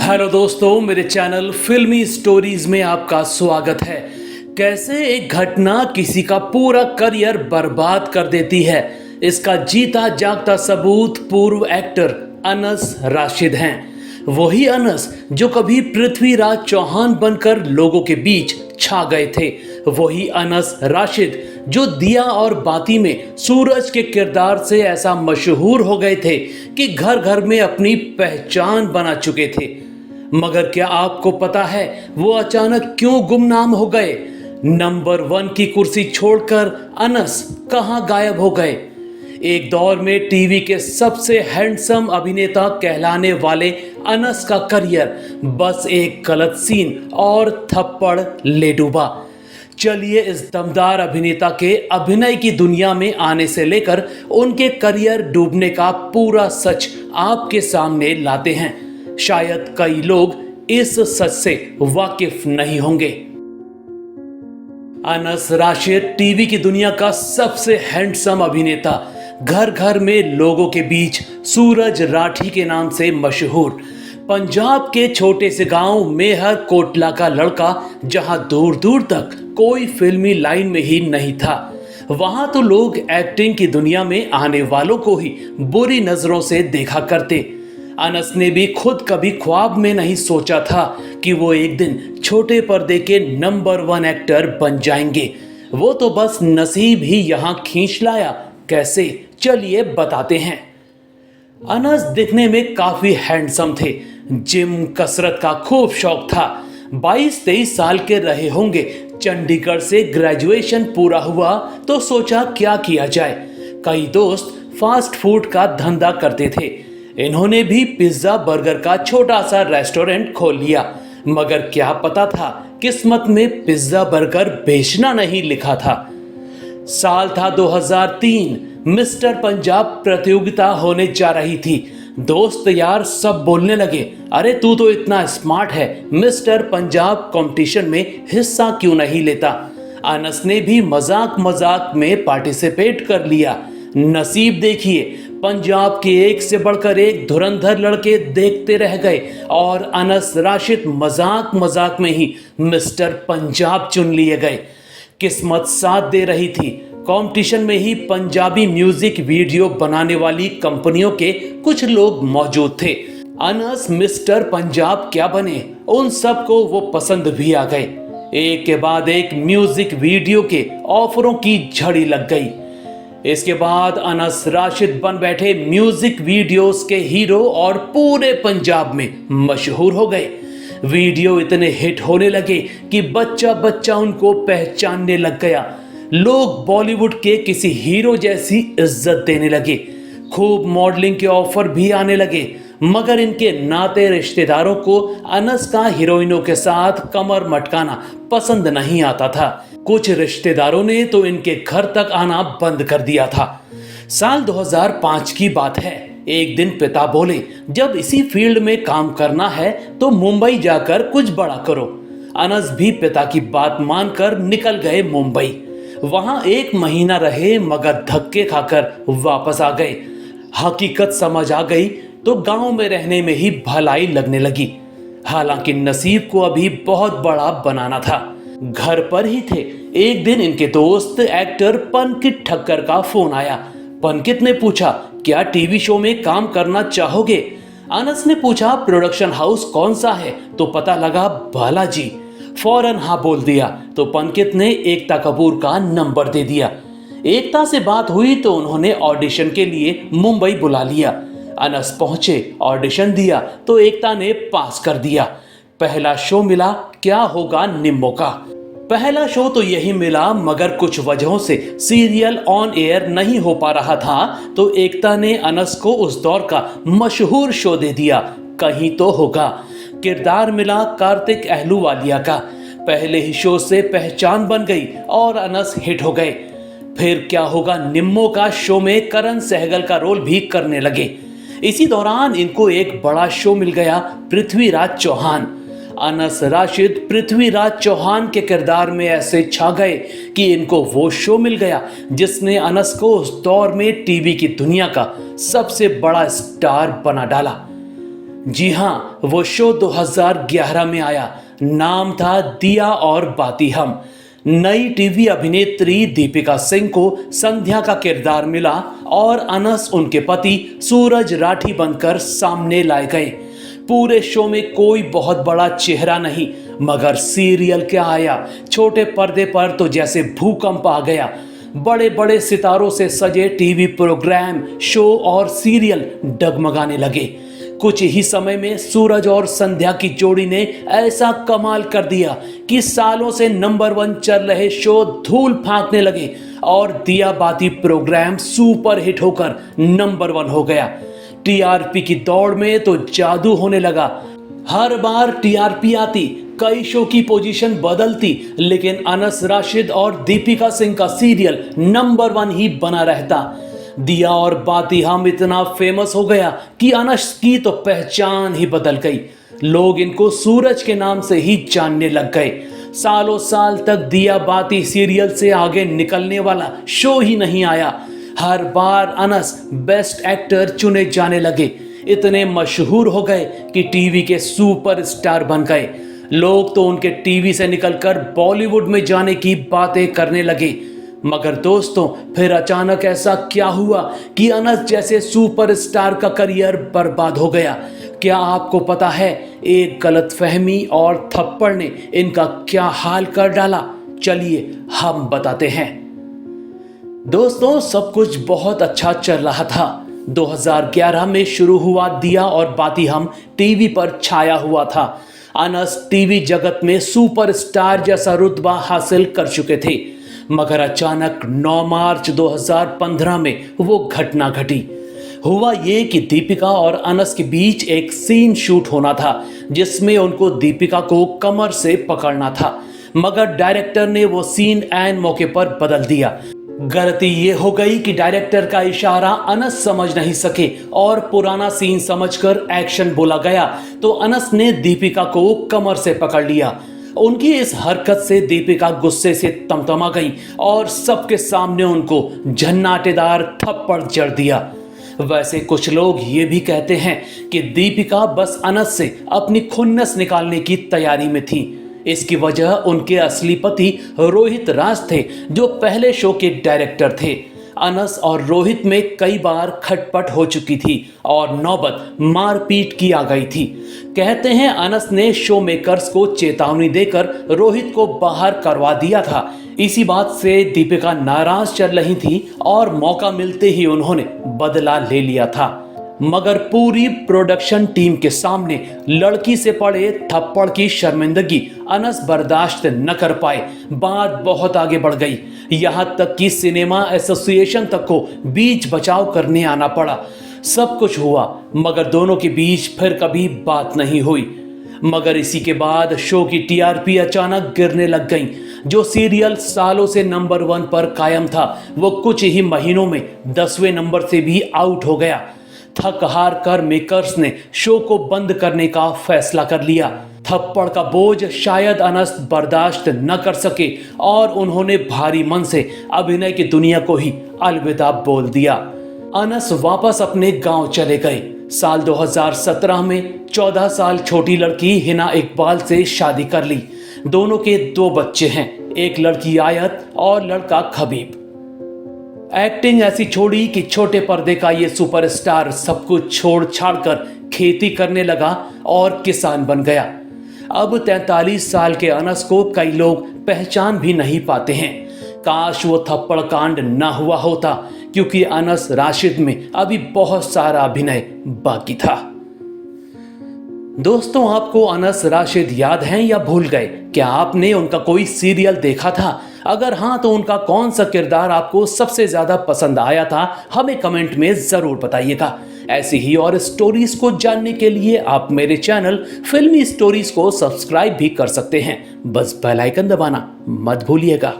Hello दोस्तों, मेरे channel फिल्मी स्टोरीज में आपका स्वागत है। कैसे एक घटना किसी का पूरा करियर बर्बाद कर देती है, इसका जीता जागता सबूत पूर्व एक्टर अनस राशिद हैं। वही अनस जो कभी पृथ्वीराज चौहान बनकर लोगों के बीच छा गए थे। वही अनस राशिद जो दिया और बाती में सूरज के किरदार से ऐसा मशहूर हो गए थे कि घर घर में अपनी पहचान बना चुके थे। मगर क्या आपको पता है वो अचानक क्यों गुमनाम हो गए? नंबर 1 की कुर्सी छोड़कर अनस कहां गायब हो गए? एक दौर में टीवी के सबसे हैंडसम अभिनेता कहलाने वाले अनस का करियर बस एक गलत सीन और थप्पड़ ले डूबा। चलिए इस दमदार अभिनेता के अभिनय की दुनिया में आने से लेकर उनके करियर डूबने का पूरा सच आपके सामने लाते हैं। शायद कई लोग इस सच से वाकिफ नहीं होंगे। अनस राशिद टीवी की दुनिया का सबसे हैंडसम अभिनेता, घर घर में लोगों के बीच सूरज राठी के नाम से मशहूर, पंजाब के छोटे से गांव मेहर कोटला का लड़का, जहां दूर दूर तक कोई फिल्मी लाइन में ही नहीं था, वहां तो लोग एक्टिंग की दुनिया में आने वालों को ही बुरी नजरों से देखा करते। अनस ने भी खुद कभी ख्वाब में नहीं सोचा था कि वो एक दिन छोटे पर्दे के नंबर 1 एक्टर बन जाएंगे। वो तो बस नसीब ही यहां खींच लाया। कैसे, चलिए बताते हैं। अनस दिखने में काफी हैंडसम थे। जिम कसरत का खूब शौक था। 22-23 साल के रहे होंगे। चंडीगढ़ से ग्रेजुएशन पूरा हुआ तो सोचा क्या किया जाए। कई दोस्त फास्ट फूड का धंधा करते थे। इन्होंने भी पिज्जा बर्गर का छोटा सा रेस्टोरेंट खोल लिया। मगर क्या पता था किस्मत में पिज्जा बर्गर बेचना नहीं लिखा था। साल था 2003। मिस्टर पंजाब प्रतियोगिता होने जा रही थी। दोस्त यार सब बोलने लगे, अरे तू तो इतना स्मार्ट है, मिस्टर पंजाब कंपटीशन में हिस्सा क्यों नहीं लेता? अनस ने भी मजाक मजाक में पार्टिसिपेट कर लिया। नसीब देखिए, पंजाब के एक से बढ़कर एक धुरंधर लड़के देखते रह गए और अनस राशिद मजाक मजाक में ही मिस्टर पंजाब चुन लिए गए। किस्मत साथ दे रही थी। कंपटीशन में ही पंजाबी म्यूजिक वीडियो बनाने वाली कंपनियों के कुछ लोग मौजूद थे। अनस मिस्टर पंजाब क्या बने, उन सबको वो पसंद भी आ गए। एक के बाद एक म्यूजिक वीडियो के ऑफरों की झड़ी लग गई। इसके बाद अनस राशिद बन बैठे म्यूजिक वीडियोस के हीरो और पूरे पंजाब में मशहूर हो गए। वीडियो इतने हिट होने लगे कि बच्चा बच्चा उनको पहचानने लग गया। लोग बॉलीवुड के किसी हीरो जैसी इज्जत देने लगे। खूब मॉडलिंग के ऑफर भी आने लगे। मगर इनके नाते रिश्तेदारों को अनस का हीरोइनों के साथ कमर मटकाना पसंद नहीं आता था। कुछ रिश्तेदारों ने तो इनके घर तक आना बंद कर दिया था। साल 2005 की बात है। एक दिन पिता बोले, जब इसी फील्ड में काम करना है तो मुंबई जाकर कुछ बड़ा करो। अनस भी पिता की बात मानकर निकल गए मुंबई। वहां 1 महीना रहे मगर धक्के खाकर वापस आ गए। हकीकत समझ आ गई तो गांव में रहने में ही भलाई लगने लगी। हालांकि नसीब को अभी बहुत बड़ा बनाना था। घर पर ही थे। एक दिन इनके दोस्त एक्टर पनकित ठक्कर का फोन आया। पनकित ने पूछा, क्या टीवी शो में काम करना चाहोगे? अनस ने पूछा, प्रोडक्शन हाउस कौन सा है? तो पता लगा बालाजी। फौरन हाँ बोल दिया तो पनकित ने एकता कपूर का नंबर दे दिया। एकता से बात हुई तो उन्होंने ऑडिशन के लिए मुंबई बुला लिया। अनस पहुंचे, ऑडिशन दिया तो एकता ने पास कर दिया। पहला शो मिला, क्या होगा निम्मो का। पहला शो तो यही मिला मगर कुछ वजहों से सीरियल ऑन एयर नहीं हो पा रहा था तो एकता ने अनस को उस दौर का मशहूर शो दे दिया, कहीं तो होगा। किरदार मिला कार्तिक अहलूवालिया का। पहले ही शो से पहचान बन गई और अनस हिट हो गए। फिर क्या होगा निम्मो का शो में करण सहगल का रोल भी करने लगे। इसी दौरान इनको एक बड़ा शो मिल गया, पृथ्वीराज चौहान। अनस राशिद पृथ्वीराज चौहान के किरदार में ऐसे छा गए कि इनको वो शो मिल गया जिसने अनस को उस दौर में टीवी की दुनिया का सबसे बड़ा स्टार बना डाला। जी हाँ, वो शो 2011 में आया। नाम था दिया और बाती हम। नई टीवी अभिनेत्री दीपिका सिंह को संध्या का किरदार मिला और अनस उनके पति सूरज राठी बनकर सामने लाए गए। पूरे शो में कोई बहुत बड़ा चेहरा नहीं, मगर सीरियल क्या आया, छोटे पर्दे पर तो जैसे भूकंप आ गया। बड़े बड़े सितारों से सजे टीवी प्रोग्राम, शो और सीरियल डगमगाने लगे। कुछ ही समय में सूरज और संध्या की जोड़ी ने ऐसा कमाल कर दिया कि सालों से नंबर 1 चल रहे शो धूल फेंकने लगे और दिया बाती प्रोग्राम सुपर हिट होकर नंबर 1 हो गया। टीआरपी की दौड़ में तो जादू होने लगा। हर बार टीआरपी आती, कई शो की पोजीशन बदलती, लेकिन अनस राशिद और दीपिका सिंह का सीरियल नंबर 1 ही बना रहता। दिया और बाती हम इतना फेमस हो गया कि अनस की तो पहचान ही बदल गई। लोग इनको सूरज के नाम से ही जानने लग गए। सालों साल तक दिया बाती सीरियल से आगे निकलने वाला शो ही नहीं आया। हर बार अनस बेस्ट एक्टर चुने जाने लगे। इतने मशहूर हो गए कि टीवी के सुपरस्टार बन गए। लोग तो उनके टीवी से निकलकर बॉलीवुड में जाने की बातें करने लगे। मगर दोस्तों, फिर अचानक ऐसा क्या हुआ कि अनस जैसे सुपरस्टार का करियर बर्बाद हो गया? क्या आपको पता है एक गलतफहमी और थप्पड़ ने इनका क्या हाल कर डाला? चलिए हम बताते हैं। दोस्तों, सब कुछ बहुत अच्छा चल रहा था। 2011 में शुरू हुआ दिया और बाती हम टीवी पर छाया हुआ था। अनस टीवी जगत में सुपरस्टार जैसा रुतबा हासिल कर चुके थे। मगर अचानक 9 मार्च 2015 में वो घटना घटी। हुआ ये कि दीपिका और अनस के बीच एक सीन शूट होना था जिसमें उनको दीपिका को कमर से पकड़ना था, मगर डायरेक्टर ने वो सीन ऐन मौके पर बदल दिया। गलती ये हो गई कि डायरेक्टर का इशारा अनस समझ नहीं सके और पुराना सीन समझकर एक्शन बोला गया तो अनस ने दीपिका को कमर से पकड़ लिया। उनकी इस हरकत से दीपिका गुस्से से तमतमा गई और सबके सामने उनको झन्नाटेदार थप्पड़ जड़ दिया। वैसे कुछ लोग ये भी कहते हैं कि दीपिका बस अनस से अपनी खुन्नस निकालने की तैयारी में थी। इसकी वजह उनके असली पति रोहित राज थे, जो पहले शो के डायरेक्टर थे। अनस और रोहित में कई बार खटपट हो चुकी थी और नौबत मारपीट की आ गई थी। कहते हैं अनस ने शो मेकर्स को चेतावनी देकर रोहित को बाहर करवा दिया था। इसी बात से दीपिका नाराज चल रही थी और मौका मिलते ही उन्होंने बदला ले लिया था। मगर पूरी प्रोडक्शन टीम के सामने लड़की से पड़े थप्पड़ की शर्मिंदगी अनस बर्दाश्त न कर पाए। बात बहुत आगे बढ़ गई, यहाँ तक कि सिनेमा एसोसिएशन तक को बीच बचाव करने आना पड़ा। सब कुछ हुआ, मगर दोनों के बीच फिर कभी बात नहीं हुई। मगर इसी के बाद शो की टीआरपी अचानक गिरने लग गई। जो सीरियल सालों से नंबर 1 पर कायम था, वो कुछ ही महीनों में 10वें नंबर से भी आउट हो गया। थक हार कर मेकर्स ने शो को बंद करने का फैसला कर लिया। थप्पड़ का बोझ शायद अनस बर्दाश्त न कर सके और उन्होंने भारी मन से अभिनय की दुनिया को ही अलविदा बोल दिया। अनस वापस अपने गांव चले गए। साल 2017 में 14 साल छोटी लड़की हिना इकबाल से शादी कर ली। दोनों के 2 बच्चे हैं, एक लड़की आयत और लड़का खबीब। एक्टिंग ऐसी छोड़ी कि छोटे पर्दे का ये सुपरस्टार सब कुछ छोड़ छाड़ कर खेती करने लगा और किसान बन गया। अब 43 साल के अनस को कई लोग पहचान भी नहीं पाते हैं। काश वो थप्पड़ कांड ना हुआ होता, क्योंकि अनस राशिद में अभी बहुत सारा अभिनय बाकी था। दोस्तों, आपको अनस राशिद याद हैं या भूल गए? क्या आपने उनका कोई सीरियल देखा था? अगर हाँ, तो उनका कौन सा किरदार आपको सबसे ज्यादा पसंद आया था? हमें कमेंट में जरूर बताइएगा। ऐसी ही और स्टोरीज को जानने के लिए आप मेरे चैनल फिल्मी स्टोरीज को सब्सक्राइब भी कर सकते हैं। बस बेल आइकन दबाना मत भूलिएगा।